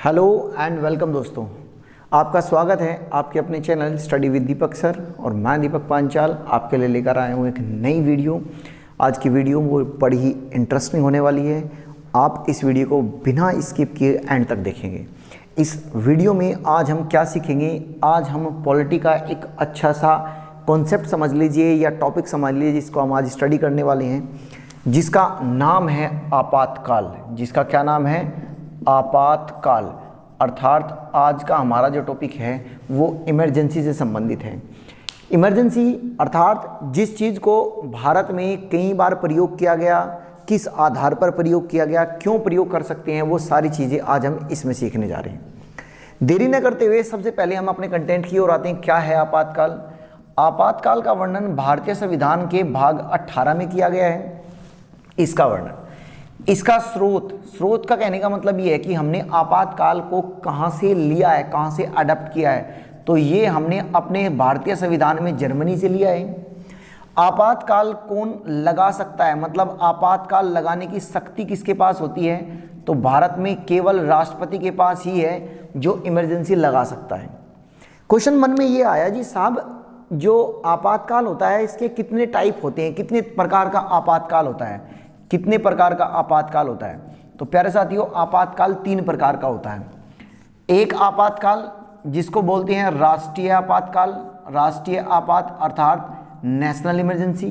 Hello and welcome दोस्तों, आपका स्वागत है आपके अपने channel study with Deepak sir. और मैं दीपक पांचाल आपके लिए लेकर आया हूँ एक नई वीडियो। आज की वीडियो वो बड़ी ही इंटरेस्टिंग होने वाली है। आप इस वीडियो को बिना स्किप किए एंड तक देखेंगे। इस वीडियो में आज हम क्या सीखेंगे, आज हम पॉलिटी का एक अच्छा सा कॉन्सेप्ट समझ लीजिए या टॉपिक समझ लीजिए जिसको हम आज स्टडी करने वाले हैं, जिसका नाम है आपातकाल। जिसका क्या नाम है? आपातकाल। अर्थात आज का हमारा जो टॉपिक है वो इमरजेंसी से संबंधित है। इमरजेंसी अर्थात जिस चीज़ को भारत में कई बार प्रयोग किया गया, किस आधार पर प्रयोग किया गया, क्यों प्रयोग कर सकते हैं, वो सारी चीज़ें आज हम इसमें सीखने जा रहे हैं। देरी न करते हुए सबसे पहले हम अपने कंटेंट की ओर आते हैं। क्या है आपातकाल? आपातकाल का वर्णन भारतीय संविधान के भाग 18 में किया गया है। इसका वर्णन, इसका स्रोत का कहने का मतलब ये है कि हमने आपातकाल को कहाँ से लिया है, कहाँ से अडॉप्ट किया है। तो ये हमने अपने भारतीय संविधान में जर्मनी से लिया है। आपातकाल कौन लगा सकता है, मतलब आपातकाल लगाने की शक्ति किसके पास होती है? तो भारत में केवल राष्ट्रपति के पास ही है जो इमरजेंसी लगा सकता है। क्वेश्चन मन में ये आया जी साहब, जो आपातकाल होता है इसके कितने टाइप होते हैं, कितने प्रकार का आपातकाल होता है, कितने प्रकार का आपातकाल होता है? तो प्यारे साथियों, आपातकाल 3 प्रकार का होता है। एक आपातकाल जिसको बोलते हैं राष्ट्रीय आपातकाल, राष्ट्रीय आपात अर्थात नेशनल इमरजेंसी।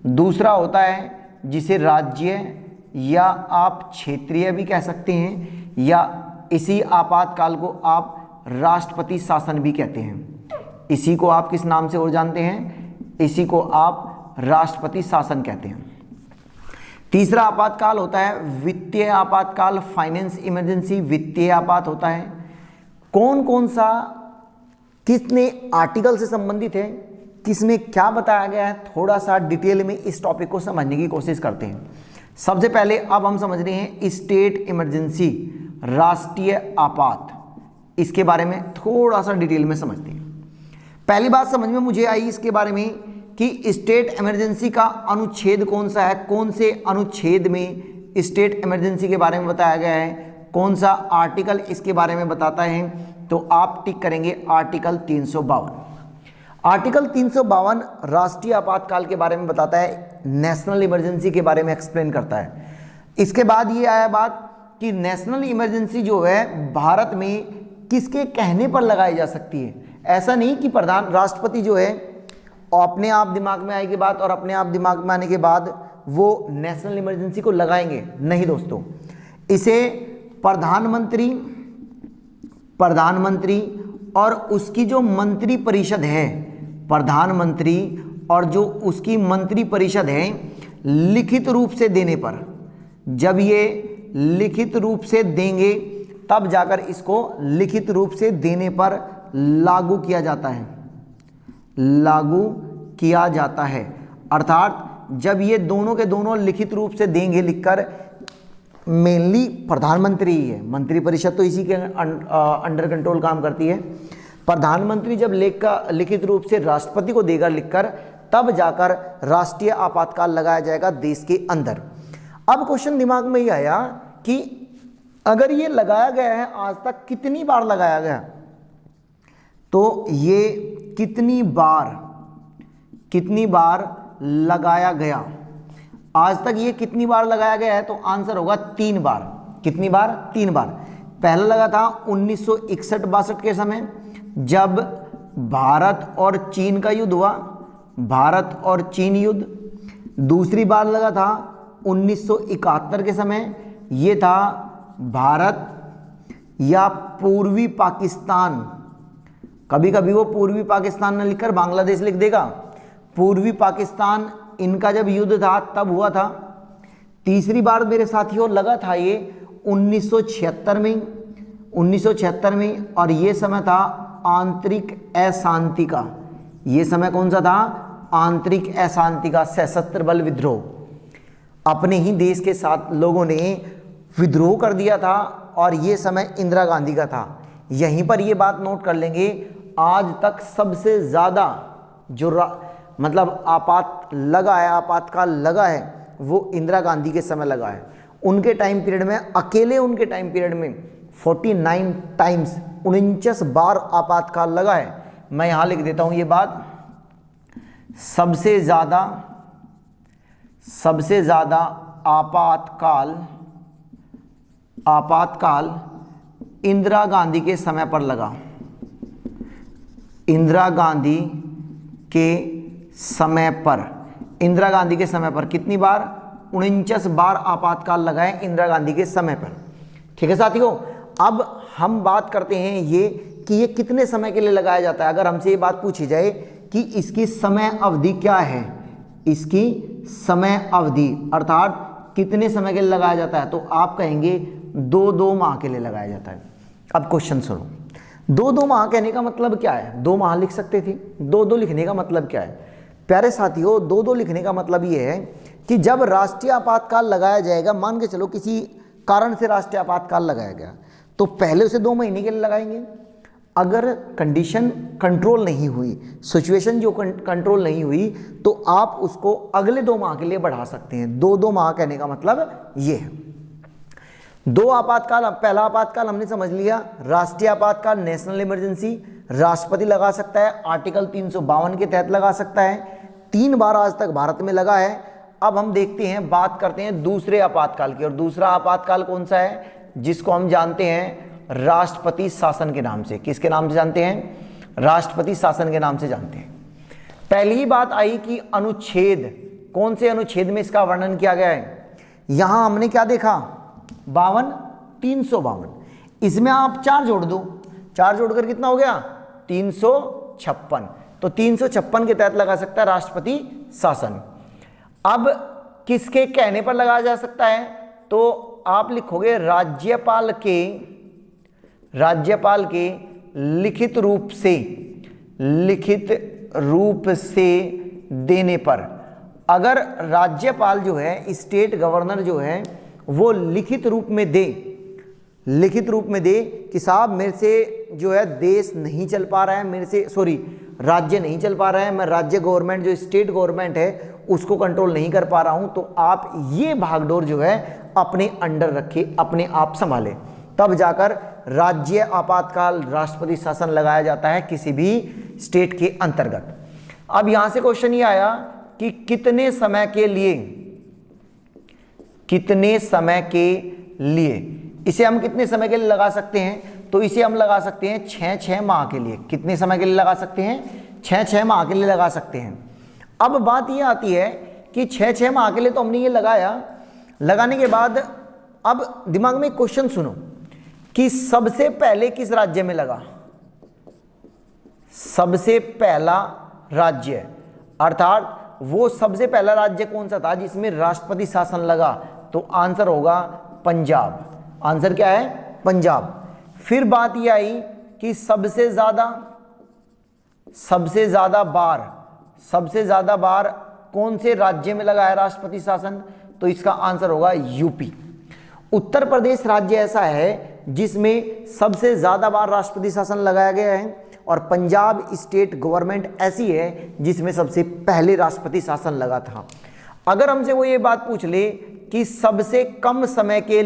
दूसरा होता है जिसे राज्य या आप क्षेत्रीय भी कह सकते हैं, या इसी आपातकाल को आप राष्ट्रपति शासन भी कहते हैं। इसी को आप किस नाम से और जानते हैं? इसी को आप राष्ट्रपति शासन कहते हैं। तीसरा आपातकाल होता है वित्तीय आपातकाल, फाइनेंस इमरजेंसी। वित्तीय आपात होता है कौन कौन सा, कितने आर्टिकल से संबंधित है, किसमें क्या बताया गया है, थोड़ा सा डिटेल में इस टॉपिक को समझने की कोशिश करते हैं। सबसे पहले अब हम समझ रहे हैं स्टेट इमरजेंसी, राष्ट्रीय आपात। इसके बारे में थोड़ा सा डिटेल में समझते हैं। पहली बात समझ में मुझे आई इसके बारे में कि स्टेट इमरजेंसी का अनुच्छेद कौन सा है, कौन से अनुच्छेद में स्टेट इमरजेंसी के बारे में बताया गया है, कौन सा आर्टिकल इसके बारे में बताता है। तो आप टिक करेंगे आर्टिकल 352। आर्टिकल 352 राष्ट्रीय आपातकाल के बारे में बताता है, नेशनल इमरजेंसी के बारे में एक्सप्लेन करता है। इसके बाद ये आया बात कि नेशनल इमरजेंसी जो है भारत में किसके कहने पर लगाई जा सकती है। ऐसा नहीं कि प्रधान राष्ट्रपति जो है अपने आप दिमाग में आएगी बात और अपने आप दिमाग में आने के बाद वो नेशनल इमरजेंसी को लगाएंगे, नहीं दोस्तों। इसे प्रधानमंत्री और उसकी जो मंत्री परिषद है, प्रधानमंत्री और जो उसकी मंत्री परिषद है, लिखित रूप से देने पर, जब ये लिखित रूप से देंगे तब जाकर इसको लिखित रूप से देने पर लागू किया जाता है, लागू किया जाता है। अर्थात जब ये दोनों के दोनों लिखित रूप से देंगे लिखकर, मेनली प्रधानमंत्री ही है, मंत्री परिषद तो इसी के अंडर कंट्रोल काम करती है। प्रधानमंत्री जब लिखित रूप से राष्ट्रपति को देगा लिखकर, तब जाकर राष्ट्रीय आपातकाल लगाया जाएगा देश के अंदर। अब क्वेश्चन दिमाग में ये आया कि अगर ये लगाया गया है, आज तक कितनी बार लगाया गया, तो ये कितनी बार लगाया गया, आज तक ये कितनी बार लगाया गया है? तो आंसर होगा 3 बार। कितनी बार? 3 बार। पहला लगा था 1961-62 के समय, जब भारत और चीन का युद्ध हुआ, भारत और चीन युद्ध। दूसरी बार लगा था 1971 के समय, ये था भारत या पूर्वी पाकिस्तान। कभी कभी वो पूर्वी पाकिस्तान न लिखकर बांग्लादेश लिख देगा। पूर्वी पाकिस्तान इनका जब युद्ध था तब हुआ था। तीसरी बार मेरे साथियों लगा था ये 1976 में, और ये समय था आंतरिक अशांति का। ये समय कौन सा था? आंतरिक अशांति का, सशस्त्र बल विद्रोह। अपने ही देश के साथ लोगों ने विद्रोह कर दिया था और ये समय इंदिरा गांधी का था। यहीं पर ये बात नोट कर लेंगे, आज तक सबसे ज़्यादा जो मतलब आपातकाल लगा है वो इंदिरा गांधी के समय लगा है। उनके टाइम पीरियड में, अकेले उनके टाइम पीरियड में 49 टाइम्स, 49 बार आपातकाल लगा है। मैं यहां लिख देता हूं ये बात, सबसे ज्यादा आपातकाल इंदिरा गांधी के समय पर लगा। इंदिरा गांधी के समय पर कितनी बार? 49 बार आपातकाल लगा है इंदिरा गांधी के समय पर। ठीक है साथियों, अब हम बात करते हैं ये कि ये कितने समय के लिए लगाया जाता है। अगर हमसे ये बात पूछी जाए कि इसकी समय अवधि क्या है, इसकी समय अवधि अर्थात कितने समय के लिए लगाया जाता है, तो आप कहेंगे 2 माह के लिए लगाया जाता है। अब क्वेश्चन सुनो, 2 माह कहने का मतलब क्या है? 2 माह लिख सकते थे, 2 लिखने का मतलब क्या है? प्यारे साथियों, 2 लिखने का मतलब ये है कि जब राष्ट्रीय आपातकाल लगाया जाएगा, मान के चलो किसी कारण से राष्ट्रीय आपातकाल लगाया गया, तो पहले उसे 2 महीने के लिए लगाएंगे। अगर कंडीशन कंट्रोल नहीं हुई, सिचुएशन जो कंट्रोल नहीं हुई, तो आप उसको अगले 2 माह के लिए बढ़ा सकते हैं। 2 माह कहने का मतलब ये है। 2 आपातकाल, पहला आपातकाल हमने समझ लिया, राष्ट्रीय आपातकाल, नेशनल इमरजेंसी, राष्ट्रपति लगा सकता है, आर्टिकल 352 के तहत लगा सकता है। 3 बार आज तक भारत में लगा है। अब हम देखते हैं, बात करते हैं दूसरे आपातकाल की, और दूसरा आपातकाल कौन सा है? जिसको हम जानते हैं राष्ट्रपति शासन के नाम से। किसके नाम से जानते हैं? राष्ट्रपति शासन के नाम से जानते हैं। पहली ही बात आई कि अनुच्छेद, कौन से अनुच्छेद में इसका वर्णन किया गया है? यहां हमने क्या देखा? 52, 352। इसमें आप 4 जोड़ दो, 4 जोड़कर कितना हो गया? 356। तो 356 के तहत लगा सकता है राष्ट्रपति शासन। अब किसके कहने पर लगाया जा सकता है? तो आप लिखोगे राज्यपाल के लिखित रूप से देने पर। अगर राज्यपाल जो है, स्टेट गवर्नर जो है, वो लिखित रूप में दे कि साहब मेरे से जो है देश नहीं चल पा रहा है, राज्य नहीं चल पा रहा है, मैं राज्य गवर्नमेंट जो स्टेट गवर्नमेंट है उसको कंट्रोल नहीं कर पा रहा हूं, तो आप ये भागडोर जो है अपने अंडर रखे, अपने आप संभाले, तब जाकर राज्य आपातकाल राष्ट्रपति शासन लगाया जाता है किसी भी स्टेट के अंतर्गत। अब यहां से क्वेश्चन ये आया कि कितने समय के लिए इसे हम कितने समय के लिए लगा सकते हैं? तो इसे हम लगा सकते हैं 6 माह के लिए। कितने समय के लिए लगा सकते हैं? 6 माह के लिए लगा सकते हैं। अब बात ये आती है कि 6 माह के लिए तो हमने ये लगाया, लगाने के बाद अब दिमाग में क्वेश्चन सुनो कि सबसे पहले किस राज्य में लगा? सबसे पहला राज्य, अर्थात वो सबसे पहला राज्य कौन सा था जिसमें राष्ट्रपति शासन लगा? तो आंसर होगा पंजाब। आंसर क्या है? पंजाब। फिर बात ये आई कि सबसे ज्यादा बार कौन से राज्य में लगा है राष्ट्रपति शासन? तो इसका आंसर होगा यूपी। उत्तर प्रदेश राज्य ऐसा है जिसमें सबसे ज्यादा बार राष्ट्रपति शासन लगाया गया है, और पंजाब स्टेट गवर्नमेंट ऐसी है जिसमें सबसे पहले राष्ट्रपति शासन लगा था। अगर हमसे वो ये बात पूछ ले कि सबसे कम समय के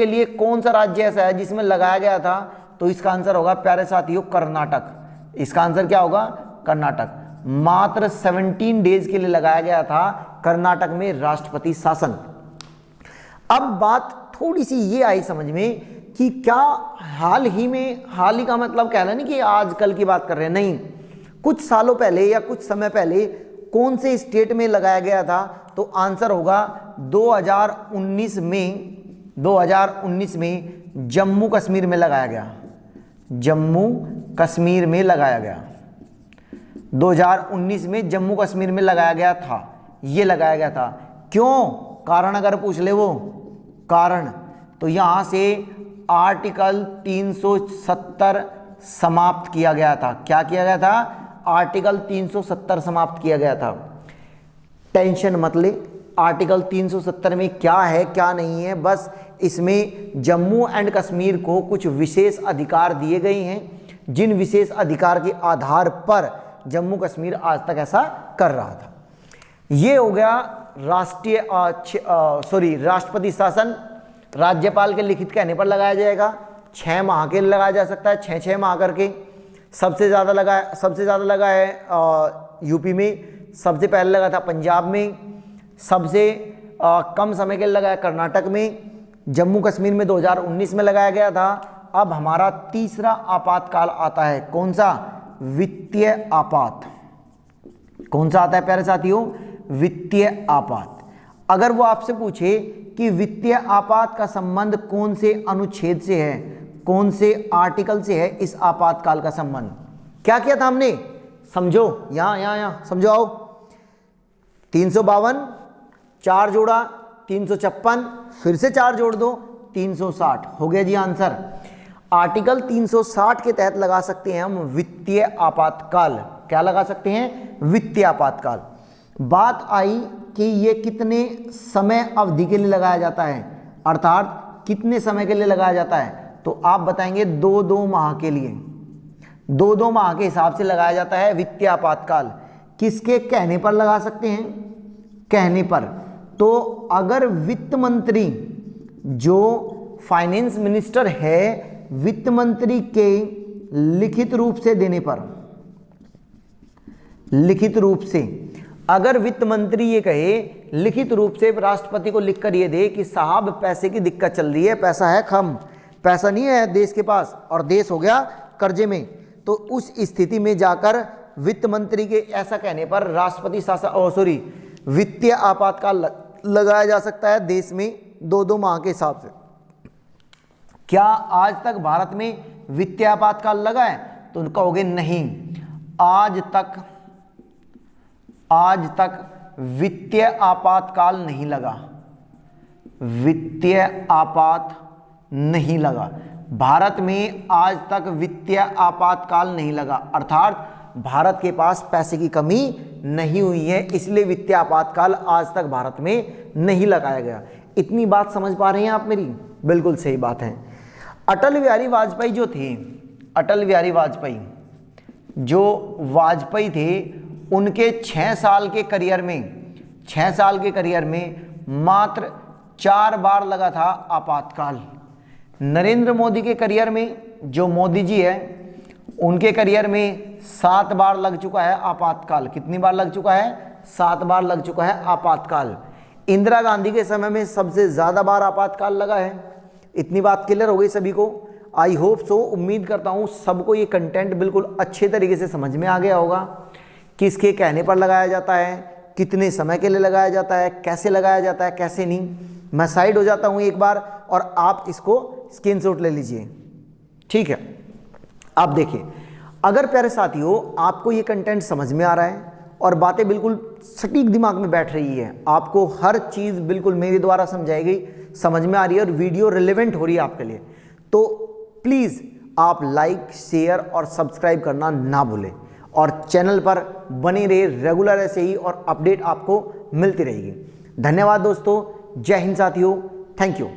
लिए कौन सा राज्य ऐसा है जिसमें लगाया गया था? तो इसका आंसर होगा प्यारे साथियों कर्नाटक। इसका आंसर क्या होगा? कर्नाटक। मात्र 17 डेज के लिए लगाया गया था कर्नाटक में राष्ट्रपति शासन। अब बात थोड़ी सी ये आई समझ में कि क्या हाल ही का मतलब कहना नहीं कि आजकल की बात कर रहे हैं, नहीं, कुछ सालों पहले या कुछ समय पहले कौन से स्टेट में लगाया गया था? तो आंसर होगा 2019 में जम्मू कश्मीर में लगाया गया। जम्मू कश्मीर में लगाया गया 2019 में जम्मू कश्मीर में लगाया गया था। ये लगाया गया था क्यों? कारण अगर पूछ ले वो कारण, तो यहां से आर्टिकल 370 समाप्त किया गया था। क्या किया गया था? आर्टिकल 370 समाप्त किया गया था। टेंशन मत ले, आर्टिकल 370 में क्या है क्या नहीं है, बस इसमें जम्मू एंड कश्मीर को कुछ विशेष अधिकार दिए गए हैं, जिन विशेष अधिकार के आधार पर जम्मू कश्मीर आज तक ऐसा कर रहा था। ये हो गया राष्ट्रपति शासन राज्यपाल के लिखित कहने पर लगाया जाएगा। 6 माह के लिए लगाया जा सकता है, 6-6 माह करके। सबसे ज़्यादा लगा है यूपी में, सबसे पहले लगा था पंजाब में, सबसे कम समय के लिए लगा है कर्नाटक में, जम्मू कश्मीर में 2019 में लगाया गया था। अब हमारा तीसरा आपातकाल आता है, कौन सा? वित्तीय आपात। कौन सा आता है प्यारे साथियों? वित्तीय आपात। अगर वो आपसे पूछे कि वित्तीय आपात का संबंध कौन से अनुच्छेद से है, कौन से आर्टिकल से है इस आपातकाल का संबंध, क्या किया था हमने? समझो, यहां समझो, आओ। 352, 4 जोड़ा 356, फिर से 4 जोड़ दो 360, हो गया जी आंसर। आर्टिकल 360 के तहत लगा सकते हैं हम वित्तीय आपातकाल। क्या लगा सकते हैं? वित्तीय आपातकाल। बात आई कि ये कितने समय अवधि के लिए लगाया जाता है, अर्थात कितने समय के लिए लगाया जाता है, तो आप बताएंगे 2-2 माह के लिए। 2-2 माह के हिसाब से लगाया जाता है वित्तीय आपातकाल। किसके कहने पर लगा सकते हैं? कहने पर। तो अगर वित्त मंत्री, जो फाइनेंस मिनिस्टर है, वित्त मंत्री के लिखित रूप से देने पर, लिखित रूप से अगर वित्त मंत्री ये कहे, लिखित रूप से राष्ट्रपति को लिखकर ये दे कि साहब पैसे की दिक्कत चल रही है, पैसा है कम, पैसा नहीं है देश के पास और देश हो गया कर्जे में, तो उस स्थिति में जाकर वित्त मंत्री के ऐसा कहने पर राष्ट्रपति शासन वित्तीय आपातकाल लगाया जा सकता है देश में 2-2 माह के हिसाब से। क्या आज तक भारत में वित्तीय आपातकाल लगा है? तो कहोगे नहीं, आज तक वित्तीय आपातकाल नहीं लगा। वित्तीय आपात नहीं लगा भारत में, आज तक वित्तीय आपातकाल नहीं लगा, अर्थात भारत के पास पैसे की कमी नहीं हुई है, इसलिए वित्तीय आपातकाल आज तक भारत में नहीं लगाया गया। इतनी बात समझ पा रहे हैं आप मेरी? बिल्कुल सही बात है। अटल बिहारी वाजपेयी जो थे, अटल बिहारी वाजपेयी जो वाजपेयी थे, उनके 6 साल के करियर में मात्र 4 बार लगा था आपातकाल। नरेंद्र मोदी के करियर में, जो मोदी जी है, उनके करियर में 7 बार लग चुका है आपातकाल। कितनी बार लग चुका है? 7 बार लग चुका है आपातकाल। इंदिरा गांधी के समय में सबसे ज़्यादा बार आपातकाल लगा है। इतनी बात क्लियर हो गई सभी को? आई होप सो, उम्मीद करता हूँ सबको ये कंटेंट बिल्कुल अच्छे तरीके से समझ में आ गया होगा। किसके कहने पर लगाया जाता है, कितने समय के लिए लगाया जाता है, कैसे लगाया जाता है, कैसे नहीं। मैं साइड हो जाता हूँ एक बार और आप इसको स्क्रीनशॉट ले लीजिए, ठीक है। आप देखिए, अगर प्यारे साथियों आपको ये कंटेंट समझ में आ रहा है और बातें बिल्कुल सटीक दिमाग में बैठ रही है, आपको हर चीज़ बिल्कुल मेरे द्वारा समझाई गई समझ में आ रही है और वीडियो रिलेवेंट हो रही है आपके लिए, तो प्लीज़ आप लाइक, शेयर और सब्सक्राइब करना ना भूलें और चैनल पर बने रहे रेगुलर ऐसे ही, और अपडेट आपको मिलती रहेगी। धन्यवाद दोस्तों, जय हिंद साथियों, थैंक यू।